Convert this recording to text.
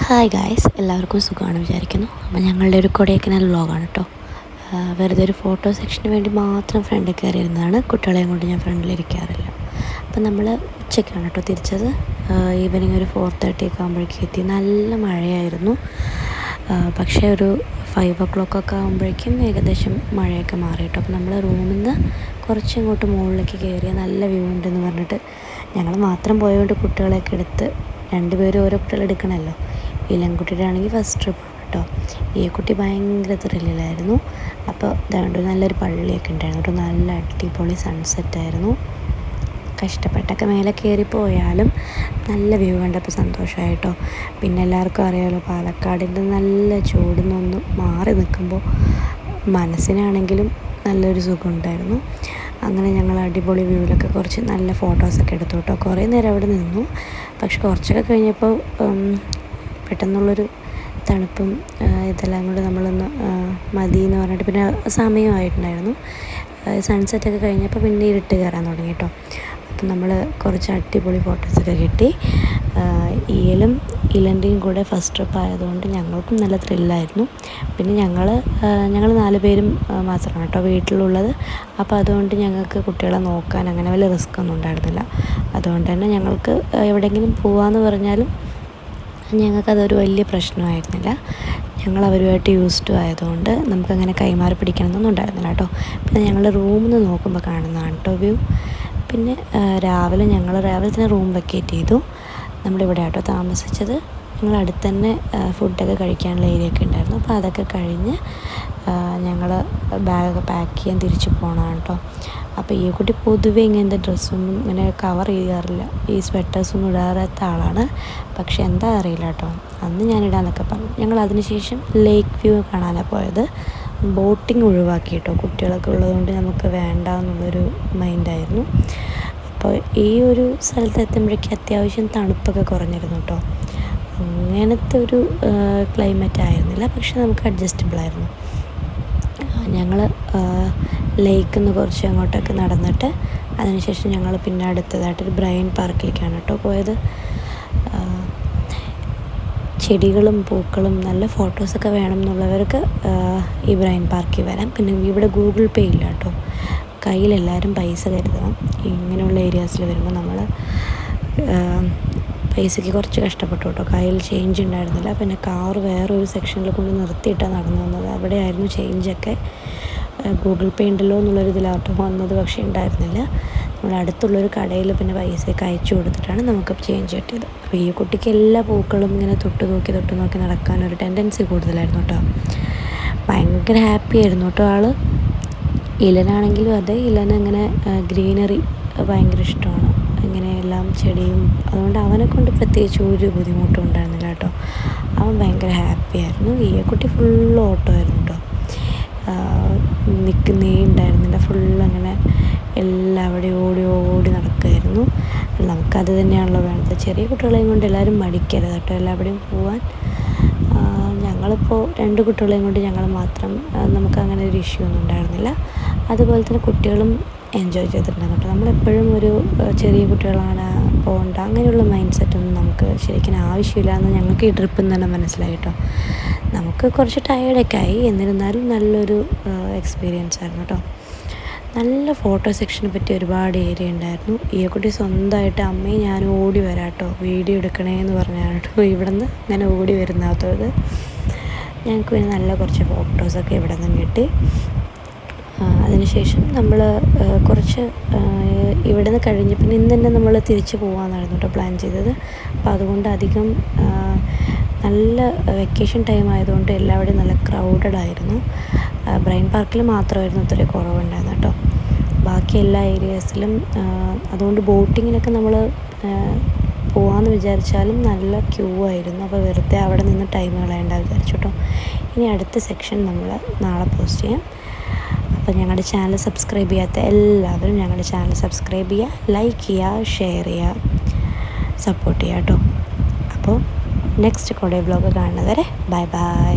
Hi guys, എല്ലാവർക്കും സുഖമാണ് വിചാരിക്കുന്നു. അപ്പോൾ ഞങ്ങളുടെ ഒരു കൊടൈക്കനാൽ വ്ളോഗാണ് കേട്ടോ. വെറുതെ ഒരു ഫോട്ടോ സെക്ഷന് വേണ്ടി മാത്രം ഫ്രണ്ടിൽ കയറിയിരുന്നതാണ്. കുട്ടികളെയും കൊണ്ട് ഞാൻ ഫ്രണ്ടിലിരിക്കാറില്ല. അപ്പം നമ്മൾ ഉച്ചയ്ക്കാണ് കേട്ടോ തിരിച്ചത്. ഈവനിങ് ഒരു 4:30 ഒക്കെ ആകുമ്പോഴേക്കും എത്തി. നല്ല മഴയായിരുന്നു. പക്ഷേ ഒരു 5 o'clock ഒക്കെ ആകുമ്പോഴേക്കും ഏകദേശം മഴയൊക്കെ മാറി കേട്ടോ. അപ്പം നമ്മൾ റൂമിൽ നിന്ന് കുറച്ചിങ്ങോട്ട് മുകളിലേക്ക് കയറിയ നല്ല വ്യൂ ഉണ്ടെന്ന് പറഞ്ഞിട്ട് ഞങ്ങൾ മാത്രം പോയതുകൊണ്ട് കുട്ടികളെയൊക്കെ എടുത്ത് രണ്ടുപേരും ഓരോ കുട്ടികൾ എടുക്കണമല്ലോ. ഇളംകുട്ടിയുടെ ആണെങ്കിൽ ഫസ്റ്റ് ട്രിപ്പാണ് കേട്ടോ. ഈ കുട്ടി ഭയങ്കര ത്രില്ലിലായിരുന്നു. അപ്പോൾ അതുകൊണ്ട് നല്ലൊരു പള്ളിയൊക്കെ ഉണ്ടായിരുന്നു കേട്ടോ. നല്ല അടിപൊളി സൺസെറ്റായിരുന്നു. കഷ്ടപ്പെട്ടൊക്കെ മേലെ കയറിപ്പോയാലും നല്ല വ്യൂ കണ്ടപ്പോൾ സന്തോഷമായിട്ടോ. പിന്നെ എല്ലാവർക്കും അറിയാമല്ലോ, പാലക്കാടിൻ്റെ നല്ല ചൂടിൽ നിന്നൊന്ന് മാറി നിൽക്കുമ്പോൾ മനസ്സിനാണെങ്കിലും നല്ലൊരു സുഖമുണ്ടായിരുന്നു. അങ്ങനെ ഞങ്ങൾ അടിപൊളി വ്യൂവിലൊക്കെ കുറച്ച് നല്ല ഫോട്ടോസൊക്കെ എടുത്തു കേട്ടോ. കുറേ നേരം അവിടെ നിന്നു. പക്ഷെ കുറച്ചൊക്കെ കഴിഞ്ഞപ്പോൾ പെട്ടെന്നുള്ളൊരു തണുപ്പും ഇതെല്ലാം കൊണ്ട് നമ്മളൊന്ന് മതി എന്ന് പറഞ്ഞിട്ട് പിന്നെ സമയമായിട്ടുണ്ടായിരുന്നു. സൺസെറ്റൊക്കെ കഴിഞ്ഞപ്പോൾ പിന്നെ ഇരുട്ട് കയറാൻ തുടങ്ങി കേട്ടോ. അപ്പം നമ്മൾ കുറച്ച് അടിപൊളി ഫോട്ടോസൊക്കെ കിട്ടി. ഇലൻ്റെയും കൂടെ ഫസ്റ്റ് ട്രിപ്പ് ആയതുകൊണ്ട് ഞങ്ങൾക്കും നല്ല ത്രില്ലായിരുന്നു. പിന്നെ ഞങ്ങൾ 4 പേരും മാത്രമാണ് കേട്ടോ വീട്ടിലുള്ളത്. അപ്പോൾ അതുകൊണ്ട് ഞങ്ങൾക്ക് കുട്ടികളെ നോക്കാൻ അങ്ങനെ വലിയ റിസ്ക് ഒന്നും ഉണ്ടായിരുന്നില്ല. അതുകൊണ്ട് തന്നെ ഞങ്ങൾക്ക് എവിടെയെങ്കിലും പോകാമെന്ന് പറഞ്ഞാലും ഞങ്ങൾക്കതൊരു വലിയ പ്രശ്നമായിരുന്നില്ല. ഞങ്ങൾ അവരുമായിട്ട് യൂസ്ഡ് ആയതുകൊണ്ട് നമുക്കങ്ങനെ കൈമാറി പിടിക്കണമെന്നൊന്നും ഉണ്ടായിരുന്നില്ല കേട്ടോ. പിന്നെ ഞങ്ങളുടെ റൂമിൽ നിന്ന് നോക്കുമ്പോൾ കാണുന്നതാണ് കേട്ടോ വ്യൂ. പിന്നെ രാവിലെ തന്നെ റൂം വെക്കേറ്റ് ചെയ്തു. നമ്മളിവിടെ ആട്ടോ താമസിച്ചത്. ഞങ്ങൾ അടുത്ത് തന്നെ ഫുഡൊക്കെ കഴിക്കാനുള്ള ഏരിയ ഒക്കെ ഉണ്ടായിരുന്നു. അപ്പോൾ അതൊക്കെ കഴിഞ്ഞ് ഞങ്ങൾ ബാഗൊക്കെ പാക്ക് ചെയ്യാൻ തിരിച്ച് പോകണം കേട്ടോ. അപ്പോൾ ഈ കുട്ടി പൊതുവേ ഇങ്ങനത്തെ ഡ്രസ്സൊന്നും ഇങ്ങനെ കവർ ചെയ്യാറില്ല, ഈ സ്വെറ്റേഴ്സൊന്നും ഇടാത്ത ആളാണ്. പക്ഷെ എന്താ അറിയില്ല കേട്ടോ, അന്ന് ഞാനിടാന്നൊക്കെ പറഞ്ഞു. ഞങ്ങൾ അതിനുശേഷം ലേക്ക് വ്യൂ കാണാനാണ് പോയത്. ബോട്ടിങ് ഒഴിവാക്കി കേട്ടോ, കുട്ടികളൊക്കെ ഉള്ളതുകൊണ്ട് നമുക്ക് വേണ്ട എന്നുള്ളൊരു മൈൻഡായിരുന്നു. അപ്പോൾ ഈ ഒരു സ്ഥലത്ത് എത്തുമ്പോഴേക്കും അത്യാവശ്യം തണുപ്പൊക്കെ കുറഞ്ഞിരുന്നു കേട്ടോ. അങ്ങനത്തെ ഒരു ക്ലൈമറ്റ് ആയിരുന്നില്ല, പക്ഷെ നമുക്ക് അഡ്ജസ്റ്റബിൾ ആയിരുന്നു. ഞങ്ങൾ ലേക്കിൽ നിന്ന് കുറച്ച് അങ്ങോട്ടൊക്കെ നടന്നിട്ട് അതിനുശേഷം ഞങ്ങൾ പിന്നെ അടുത്തതായിട്ടൊരു ബ്രൈൻ പാർക്കിലേക്കാണ് കേട്ടോ പോയത്. ചെടികളും പൂക്കളും നല്ല ഫോട്ടോസൊക്കെ വേണം എന്നുള്ളവർക്ക് ഈ ബ്രൈൻ പാർക്കിൽ വരാം. പിന്നെ ഇവിടെ ഗൂഗിൾ പേ ഇല്ല കേട്ടോ, കയ്യിലെല്ലാവരും പൈസ കരുതണം. ഇങ്ങനെയുള്ള ഏരിയാസിൽ വരുമ്പോൾ നമ്മൾ പൈസയ്ക്ക് കുറച്ച് കഷ്ടപ്പെട്ടു കേട്ടോ. കയ്യിൽ ചേഞ്ച് ഉണ്ടായിരുന്നില്ല. പിന്നെ കാർ വേറൊരു സെക്ഷനിൽ കൊണ്ട് നിർത്തിയിട്ടാണ് നടന്നു വന്നത്. അവിടെയായിരുന്നു ചേഞ്ചൊക്കെ. ഗൂഗിൾ പേ ഉണ്ടല്ലോ എന്നുള്ളൊരു ഇതിലാട്ടോ വന്നത്, പക്ഷേ ഉണ്ടായിരുന്നില്ല. നമ്മൾ അടുത്തുള്ളൊരു കടയിൽ പിന്നെ പൈസയൊക്കെ അയച്ചു കൊടുത്തിട്ടാണ് നമുക്ക് ചേഞ്ച് കിട്ടിയത്. അപ്പോൾ ഈ കുട്ടിക്ക് എല്ലാ പൂക്കളും ഇങ്ങനെ തൊട്ട് നോക്കി നടക്കാനൊരു ടെൻഡൻസി കൂടുതലായിരുന്നു കേട്ടോ. ഭയങ്കര ഹാപ്പി ആയിരുന്നു കേട്ടോ ആൾ. ഇലനാണെങ്കിലും അതെ, ഇങ്ങനെ ഗ്രീനറി ഭയങ്കര ഇഷ്ടമാണ്, ഇങ്ങനെയെല്ലാം ചെടിയും. അതുകൊണ്ട് അവനെക്കൊണ്ട് പ്രത്യേകിച്ച് ഒരു ബുദ്ധിമുട്ടും ഉണ്ടായിരുന്നില്ല കേട്ടോ. അവൻ ഭയങ്കര ഹാപ്പി ആയിരുന്നു. ഈ കുട്ടി ഫുള്ള് ഓട്ടോ ആയിരുന്നു കേട്ടോ. നിൽക്കുന്നേ ഉണ്ടായിരുന്നില്ല, ഫുള്ളങ്ങനെ എല്ലാവിടെയും ഓടി നടക്കുമായിരുന്നു. നമുക്കത് തന്നെയാണല്ലോ വേണ്ടത്. ചെറിയ കുട്ടികളെയും കൊണ്ട് എല്ലാവരും മടിക്കരുത് കേട്ടോ എല്ലാവിടെയും പോവാൻ. ഞങ്ങളിപ്പോൾ 2 കുട്ടികളെയും കൊണ്ട് ഞങ്ങൾ മാത്രം, നമുക്കങ്ങനെ ഒരു ഇഷ്യൂ ഒന്നും ഉണ്ടായിരുന്നില്ല. അതുപോലെ തന്നെ കുട്ടികളും എൻജോയ് ചെയ്തിട്ടുണ്ടായിരുന്നു കേട്ടോ. നമ്മളെപ്പോഴും ഒരു ചെറിയ കുട്ടികളാണ് പോകേണ്ട അങ്ങനെയുള്ള മൈൻഡ് സെറ്റൊന്നും നമുക്ക് ശരിക്കും ആവശ്യമില്ല എന്ന് ഞങ്ങൾക്ക് ഈ ട്രിപ്പിൽ നിന്ന് തന്നെ മനസ്സിലായി കേട്ടോ. നമുക്ക് കുറച്ച് ടയേർഡൊക്കെ ആയി, എന്നിരുന്നാലും നല്ലൊരു എക്സ്പീരിയൻസ് ആയിരുന്നു കേട്ടോ. നല്ല ഫോട്ടോ സെക്ഷനെ പറ്റി ഒരുപാട് ഏരിയ ഉണ്ടായിരുന്നു. ഈ കുട്ടി സ്വന്തമായിട്ട് അമ്മയും ഞാനും ഓടി വരാം കേട്ടോ, വീഡിയോ എടുക്കണേ എന്ന് പറഞ്ഞാണ് കേട്ടോ ഇവിടെ നിന്ന് അങ്ങനെ ഓടി വരുന്നാത്തത്. ഞങ്ങൾക്ക് പിന്നെ നല്ല കുറച്ച് ഫോട്ടോസൊക്കെ ഇവിടെ നിന്ന് കിട്ടി. അതിനുശേഷം നമ്മൾ കുറച്ച് ഇവിടെ നിന്ന് കഴിഞ്ഞ് പിന്നെ ഇന്ന് തന്നെ നമ്മൾ തിരിച്ച് പോകാമെന്നായിരുന്നു കേട്ടോ പ്ലാൻ ചെയ്തത്. അപ്പോൾ അതുകൊണ്ട് അധികം നല്ല വെക്കേഷൻ ടൈം ആയതുകൊണ്ട് എല്ലാവരുടെയും നല്ല ക്രൗഡഡ് ആയിരുന്നു. ബ്രൈൻ പാർക്കിൽ മാത്രമായിരുന്നു ഇത്ര കുറവുണ്ടായിരുന്നു കേട്ടോ. ബാക്കി എല്ലാ ഏരിയാസിലും അതുകൊണ്ട് ബോട്ടിങ്ങിനൊക്കെ നമ്മൾ പോകാമെന്ന് വിചാരിച്ചാലും നല്ല ക്യൂ ആയിരുന്നു. അപ്പോൾ വെറുതെ അവിടെ നിന്ന് ടൈം കളയേണ്ട വിചാരിച്ചു കേട്ടോ. ഇനി അടുത്ത സെക്ഷൻ നമ്മൾ നാളെ പോസ്റ്റ് ചെയ്യാം. അപ്പോൾ ഞങ്ങളുടെ ചാനൽ സബ്സ്ക്രൈബ് ചെയ്യാത്ത എല്ലാവരും ഞങ്ങളുടെ ചാനൽ സബ്സ്ക്രൈബ് ചെയ്യുക, ലൈക്ക് ചെയ്യുക, ഷെയർ ചെയ്യുക, സപ്പോർട്ട് ചെയ്യുക കേട്ടോ. അപ്പോൾ നെക്സ്റ്റ് കൊടൈ വ്ളോഗ് കാണുന്നവരെ ബൈ ബൈ.